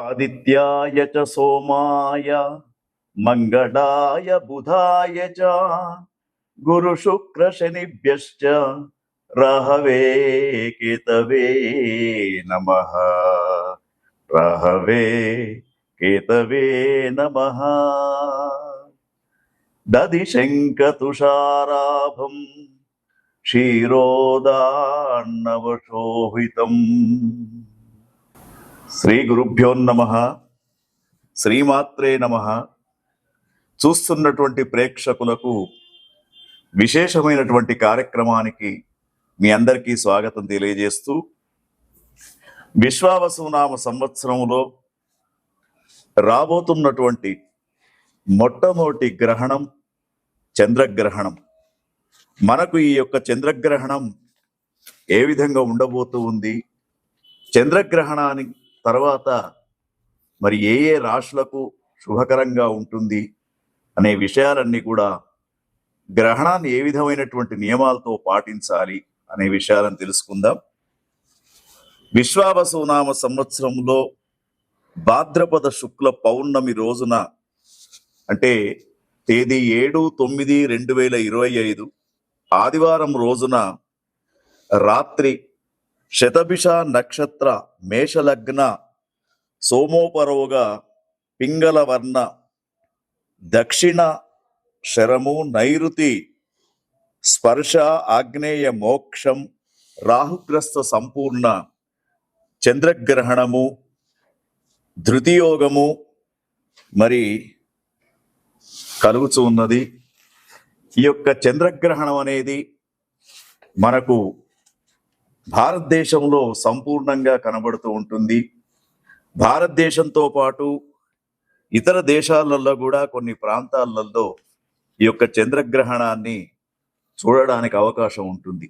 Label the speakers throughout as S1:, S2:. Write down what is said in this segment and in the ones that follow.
S1: ఆదిత్యాయ చ సోమాయ మంగళాయ బుధాయ చ గురు శుక్ర శనిభ్యశ్చ రాహవే కేతవే నమః. రాహవే కేతవే నమః. దదిశంక తుషారాభం క్షీరోదాన్నవశోభితం. శ్రీ గురుభ్యో నమః. శ్రీమాత్రే నమః. చూస్తున్నటువంటి ప్రేక్షకులకు విశేషమైనటువంటి కార్యక్రమానికి మీ అందరికీ స్వాగతం తెలియజేస్తూ, విశ్వావసునామ సంవత్సరంలో రాబోతున్నటువంటి మొట్టమొదటి గ్రహణం చంద్రగ్రహణం. మనకు ఈ యొక్క చంద్రగ్రహణం ఏ విధంగా ఉండబోతూ ఉంది, చంద్రగ్రహణానికి తర్వాత మరి ఏ ఏ రాశులకు శుభకరంగా ఉంటుంది అనే విషయాలన్నీ కూడా, గ్రహణాన్ని ఏ విధమైనటువంటి నియమాలతో పాటించాలి అనే విషయాలను తెలుసుకుందాం. విశ్వావసునామ సంవత్సరంలో భాద్రపద శుక్ల పౌర్ణమి రోజున, అంటే తేదీ 7/9/2025 ఆదివారం రోజున రాత్రి శతభిష నక్షత్ర మేషలగ్న సోమోపరోగ పింగళవర్ణ దక్షిణ శరము నైరుతి స్పర్శ ఆగ్నేయ మోక్షం రాహుగ్రస్త సంపూర్ణ చంద్రగ్రహణము ధృతియోగము మరి కలుగుతూ ఉన్నది. ఈ యొక్క చంద్రగ్రహణం అనేది మనకు భారతదేశంలో సంపూర్ణంగా కనబడుతూ ఉంటుంది. భారతదేశంతో పాటు ఇతర దేశాలలో కూడా కొన్ని ప్రాంతాలలో ఈ యొక్క చంద్రగ్రహణాన్ని చూడడానికి అవకాశం ఉంటుంది.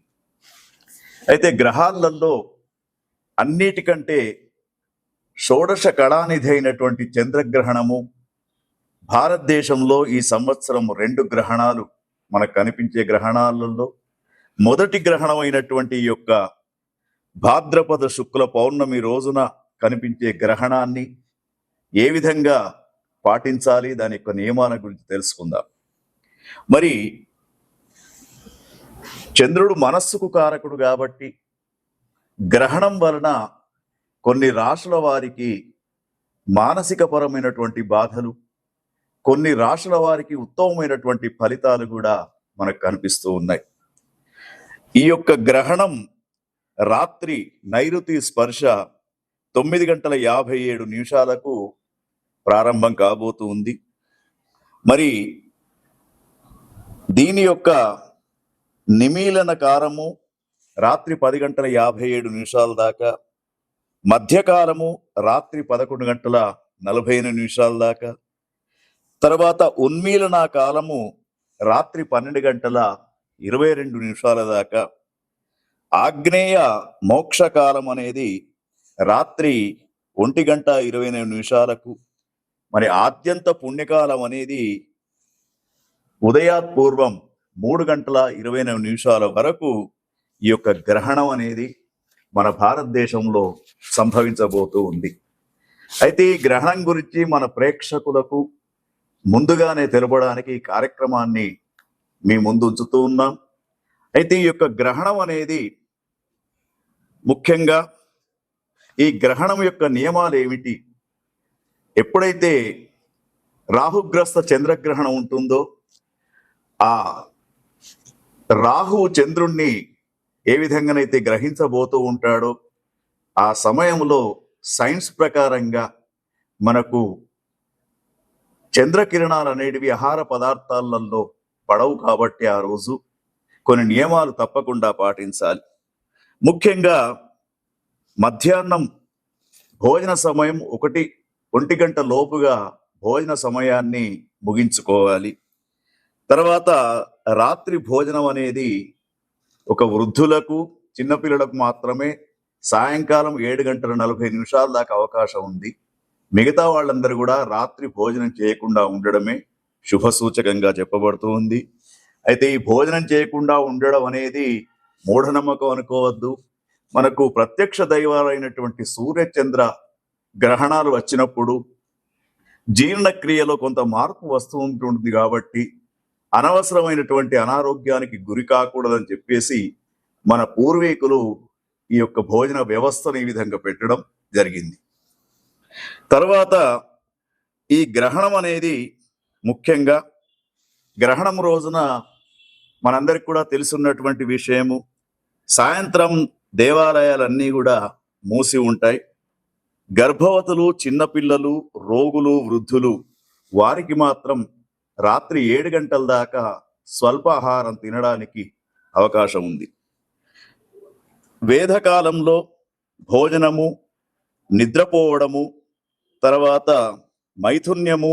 S1: అయితే గ్రహాలలో అన్నిటికంటే షోడశ కళానిధి అయినటువంటి చంద్రగ్రహణము, భారతదేశంలో ఈ సంవత్సరం 2 గ్రహణాలు మనకు కనిపించే గ్రహణాలలో మొదటి గ్రహణం అయినటువంటి ఈ యొక్క భాద్రపద శుక్ల పౌర్ణమి రోజున కనిపించే గ్రహణాన్ని ఏ విధంగా పాటించాలి, దాని యొక్క నియమాల గురించి తెలుసుకుందాం. మరి చంద్రుడు మనస్సుకు కారకుడు కాబట్టి గ్రహణం వలన కొన్ని రాశుల వారికి మానసిక పరమైనటువంటి బాధలు, కొన్ని రాశుల వారికి ఉత్తమమైనటువంటి ఫలితాలు కూడా మనకు కనిపిస్తూ ఉన్నాయి. ఈ యొక్క గ్రహణం రాత్రి నైరుతి స్పర్శ 9:57 ప్రారంభం కాబోతూ ఉంది. మరి దీని యొక్క నిమీలన కాలము రాత్రి 10:57 దాకా, మధ్యకాలము రాత్రి 11:45 దాకా, తర్వాత ఉన్మీలన కాలము రాత్రి 12:22 దాకా, ఆగ్నేయ మోక్షకాలం అనేది రాత్రి 1:24, మరి ఆద్యంత పుణ్యకాలం అనేది ఉదయాత్పూర్వం 3:29 వరకు ఈ యొక్క గ్రహణం అనేది మన భారతదేశంలో సంభవించబోతూ ఉంది. అయితే ఈ గ్రహణం గురించి మన ప్రేక్షకులకు ముందుగానే తెలపడానికి ఈ కార్యక్రమాన్ని మీ ముందు ఉంచుతూ ఉన్నాం. అయితే ఈ యొక్క గ్రహణం అనేది ముఖ్యంగా ఈ గ్రహణం యొక్క నియమాలు ఏమిటి, ఎప్పుడైతే రాహుగ్రస్త చంద్రగ్రహణం ఉంటుందో ఆ రాహు చంద్రుణ్ణి ఏ విధంగానైతే గ్రహించబోతూ ఉంటాడో ఆ సమయంలో సైన్స్ ప్రకారంగా మనకు చంద్రకిరణాలు అనేటివి ఆహార పదార్థాలలో పడవు కాబట్టి ఆ రోజు కొన్ని నియమాలు తప్పకుండా పాటించాలి. ముఖ్యంగా మధ్యాహ్నం భోజన సమయం 1 గంట లోపుగా భోజన సమయాన్ని ముగించుకోవాలి. తర్వాత రాత్రి భోజనం అనేది ఒక వృద్ధులకు చిన్నపిల్లలకు మాత్రమే సాయంకాలం 7:40 దాకా అవకాశం ఉంది. మిగతా వాళ్ళందరూ కూడా రాత్రి భోజనం చేయకుండా ఉండడమే శుభ సూచకంగా చెప్పబడుతూ ఉంది. అయితే ఈ భోజనం చేయకుండా ఉండడం అనేది మూఢనమ్మకం అనుకోవద్దు. మనకు ప్రత్యక్ష దైవాలైనటువంటి సూర్యచంద్ర గ్రహణాలు వచ్చినప్పుడు జీర్ణక్రియలో కొంత మార్పు వస్తూ ఉంటుంది కాబట్టి అనవసరమైనటువంటి అనారోగ్యానికి గురి కాకూడదని చెప్పేసి మన పూర్వీకులు ఈ యొక్క భోజన వ్యవస్థను ఈ విధంగా పెట్టడం జరిగింది. తర్వాత ఈ గ్రహణం అనేది ముఖ్యంగా గ్రహణం రోజున మనందరికి కూడా తెలుసున్నటువంటి విషయము, సాయంత్రం దేవాలయాలన్నీ కూడా మూసి ఉంటాయి. గర్భవతులు, చిన్నపిల్లలు, రోగులు, వృద్ధులు వారికి మాత్రం రాత్రి 7 గంటల దాకా స్వల్పాహారం తినడానికి అవకాశం ఉంది. వేదకాలంలో భోజనము, నిద్రపోవడము, తర్వాత మైథున్యము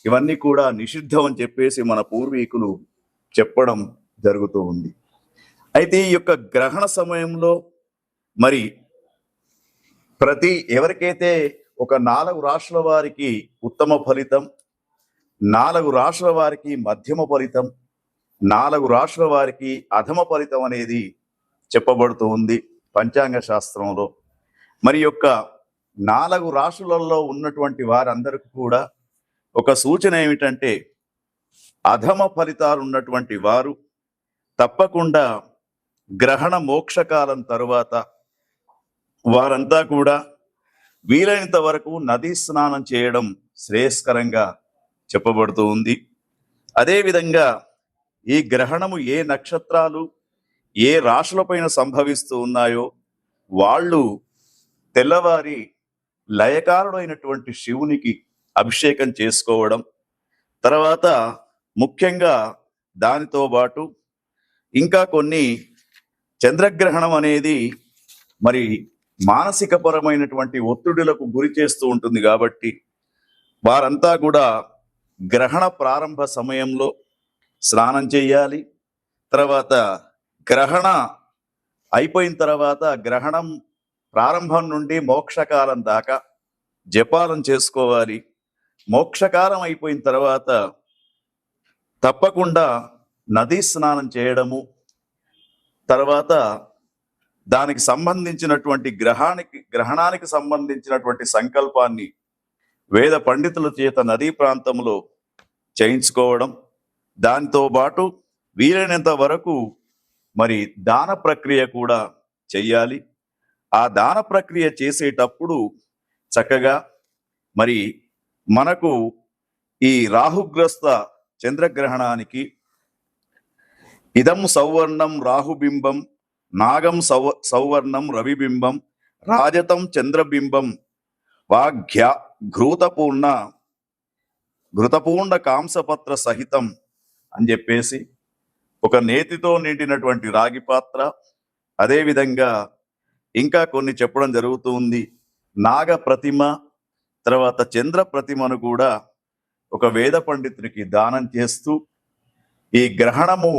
S1: ఇవన్నీ కూడా నిషిద్ధం అని చెప్పేసి మన పూర్వీకులు చెప్పడం జరుగుతూ ఉంది. అయితే ఈ యొక్క గ్రహణ సమయంలో మరి ఎవరికైతే ఒక 4 రాశుల వారికి ఉత్తమ ఫలితం, 4 రాశుల వారికి మధ్యమ ఫలితం, 4 రాశుల వారికి అధమ ఫలితం అనేది చెప్పబడుతూ ఉంది పంచాంగ శాస్త్రంలో. మరి యొక్క 4 రాశులలో ఉన్నటువంటి వారందరికీ కూడా ఒక సూచన ఏమిటంటే, అధమ ఫలితాలు ఉన్నటువంటి వారు తప్పకుండా గ్రహణ మోక్షకాలం తరువాత వారంతా కూడా వీలైనంత వరకు నదీ స్నానం చేయడం శ్రేయస్కరంగా చెప్పబడుతూ ఉంది. అదేవిధంగా ఈ గ్రహణము ఏ నక్షత్రాలు, ఏ రాశులపైన సంభవిస్తూ ఉన్నాయో వాళ్ళు తెల్లవారి లయకారుడైనటువంటి శివునికి అభిషేకం చేసుకోవడం, తర్వాత ముఖ్యంగా దానితో పాటు ఇంకా కొన్ని చంద్రగ్రహణం అనేది మరి మానసిక పరమైనటువంటి ఒత్తిడులకు గురి చేస్తూ ఉంటుంది కాబట్టి వారంతా కూడా గ్రహణ ప్రారంభ సమయంలో స్నానం చేయాలి. తర్వాత గ్రహణ అయిపోయిన తర్వాత గ్రహణం ప్రారంభం నుండి మోక్షకాలం దాకా జపాలం చేసుకోవాలి. మోక్షకాలం అయిపోయిన తర్వాత తప్పకుండా నదీ స్నానం చేయడము, తర్వాత దానికి సంబంధించినటువంటి గ్రహణానికి సంబంధించినటువంటి సంకల్పాన్ని వేద పండితుల చేత నదీ ప్రాంతంలో చేయించుకోవడం, దాంతో పాటు వీలైనంత వరకు మరి దాన ప్రక్రియ కూడా చెయ్యాలి. ఆ దాన ప్రక్రియ చేసేటప్పుడు చక్కగా మరి మనకు ఈ రాహుగ్రస్త చంద్రగ్రహణానికి ఇదం సౌవర్ణం రాహుబింబం, నాగం సౌవర్ణం రవిబింబం, రాజతం చంద్రబింబం, వాఘ్య ఘృతపూర్ణ కాంసపత్ర సహితం అని చెప్పేసి ఒక నేతితో నిండినటువంటి రాగి పాత్ర, అదేవిధంగా ఇంకా కొన్ని చెప్పడం జరుగుతూ ఉంది. నాగ ప్రతిమ, తర్వాత చంద్ర ప్రతిమను కూడా ఒక వేద పండితునికి దానం చేస్తూ ఈ గ్రహణము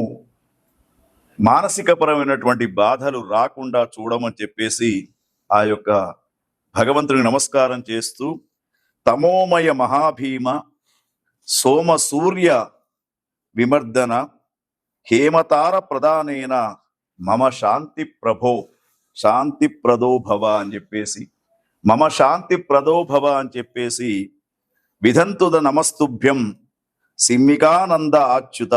S1: మానసిక పరమైనటువంటి బాధలు రాకుండా చూడమని చెప్పేసి ఆ యొక్క భగవంతునికి నమస్కారం చేస్తూ, తమోమయ మహాభీమ సోమ సూర్య విమర్దన హేమతార ప్రధానేన మమ శాంతి ప్రదో భవ అని చెప్పేసి విధంతుద నమస్తుభ్యం సిమ్మికానంద అచ్యుత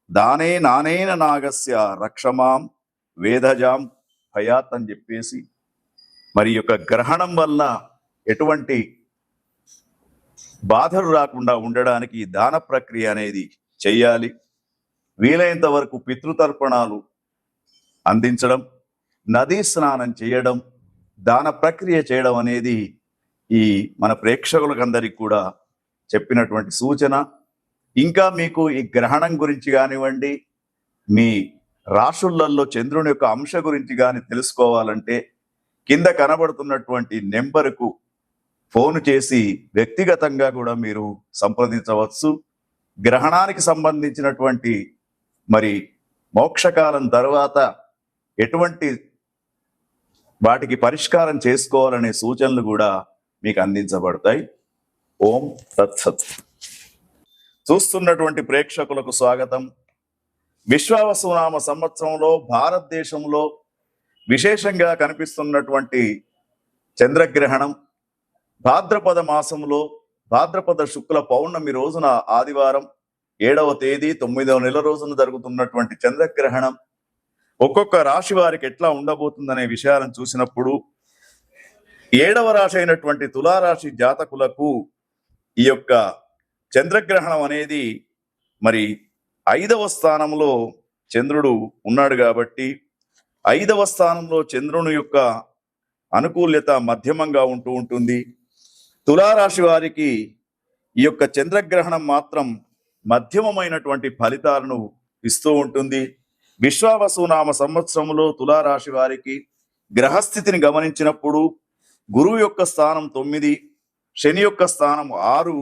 S1: దానే నానేన నాగస్య రక్షమాం వేదజాం భయాత్ అని చెప్పేసి మరి యొక్క గ్రహణం వల్ల ఎటువంటి బాధలు రాకుండా ఉండడానికి దాన ప్రక్రియ అనేది చెయ్యాలి. వీలైనంత వరకు పితృతర్పణాలు అందించడం, నదీ స్నానం చేయడం, దాన ప్రక్రియ చేయడం అనేది ఈ మన ప్రేక్షకులకందరికి కూడా చెప్పినటువంటి సూచన. ఇంకా మీకు ఈ గ్రహణం గురించి కానివ్వండి, మీ రాశులలో చంద్రుని యొక్క అంశ గురించి కానీ తెలుసుకోవాలంటే కింద కనబడుతున్నటువంటి నెంబర్కు ఫోన్ చేసి వ్యక్తిగతంగా కూడా మీరు సంప్రదించవచ్చు. గ్రహణానికి సంబంధించినటువంటి మరి మోక్షకాలం తర్వాత ఎటువంటి వాటికి పరిష్కారం చేసుకోవాలనే సూచనలు కూడా మీకు అందించబడతాయి. ఓం తత్సత్. చూస్తున్నటువంటి ప్రేక్షకులకు స్వాగతం. విశ్వావసునామ సంవత్సరంలో భారతదేశంలో విశేషంగా కనిపిస్తున్నటువంటి చంద్రగ్రహణం భాద్రపద మాసంలో భాద్రపద శుక్ల పౌర్ణమి రోజున ఆదివారం 7వ తేదీ 9వ నెల రోజున జరుగుతున్నటువంటి చంద్రగ్రహణం ఒక్కొక్క రాశి వారికి ఎట్లా ఉండబోతుందనే విషయాలను చూసినప్పుడు 7వ రాశి అయినటువంటి తులారాశి జాతకులకు ఈ యొక్క చంద్రగ్రహణం అనేది మరి 5వ స్థానంలో చంద్రుడు ఉన్నాడు కాబట్టి 5వ స్థానంలో చంద్రుని యొక్క అనుకూల్యత మధ్యమంగా ఉంటూ ఉంటుంది. తులారాశి వారికి ఈ యొక్క చంద్రగ్రహణం మాత్రం మధ్యమమైనటువంటి ఫలితాలను ఇస్తూ ఉంటుంది. విశ్వావసునామ సంవత్సరంలో తులారాశి వారికి గ్రహస్థితిని గమనించినప్పుడు గురువు యొక్క స్థానం 9, శని యొక్క స్థానం 6,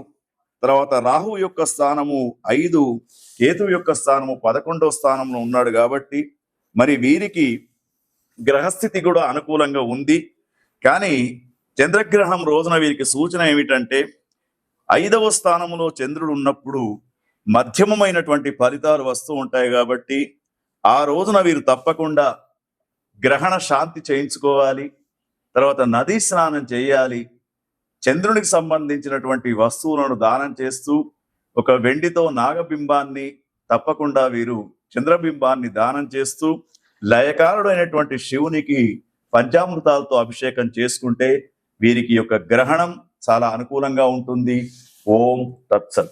S1: తర్వాత రాహు యొక్క స్థానము 5, కేతు యొక్క స్థానము 11వ స్థానంలో ఉన్నాడు కాబట్టి మరి వీరికి గ్రహస్థితి కూడా అనుకూలంగా ఉంది. కానీ చంద్రగ్రహణం రోజున వీరికి సూచన ఏమిటంటే 5వ స్థానంలో చంద్రుడు ఉన్నప్పుడు మధ్యమమైనటువంటి ఫలితాలు వస్తూ ఉంటాయి కాబట్టి ఆ రోజున వీరు తప్పకుండా గ్రహణ శాంతి చేయించుకోవాలి. తర్వాత నదీ స్నానం చేయాలి. చంద్రునికి సంబంధించినటువంటి వస్తువులను దానం చేస్తూ ఒక వెండితో నాగబింబాన్ని తప్పకుండా వీరు చంద్రబింబాన్ని దానం చేస్తూ లయకారుడైనటువంటి శివునికి పంచామృతాలతో అభిషేకం చేసుకుంటే వీరికి యొక్క గ్రహణం చాలా అనుకూలంగా ఉంటుంది. ఓం తత్సత్.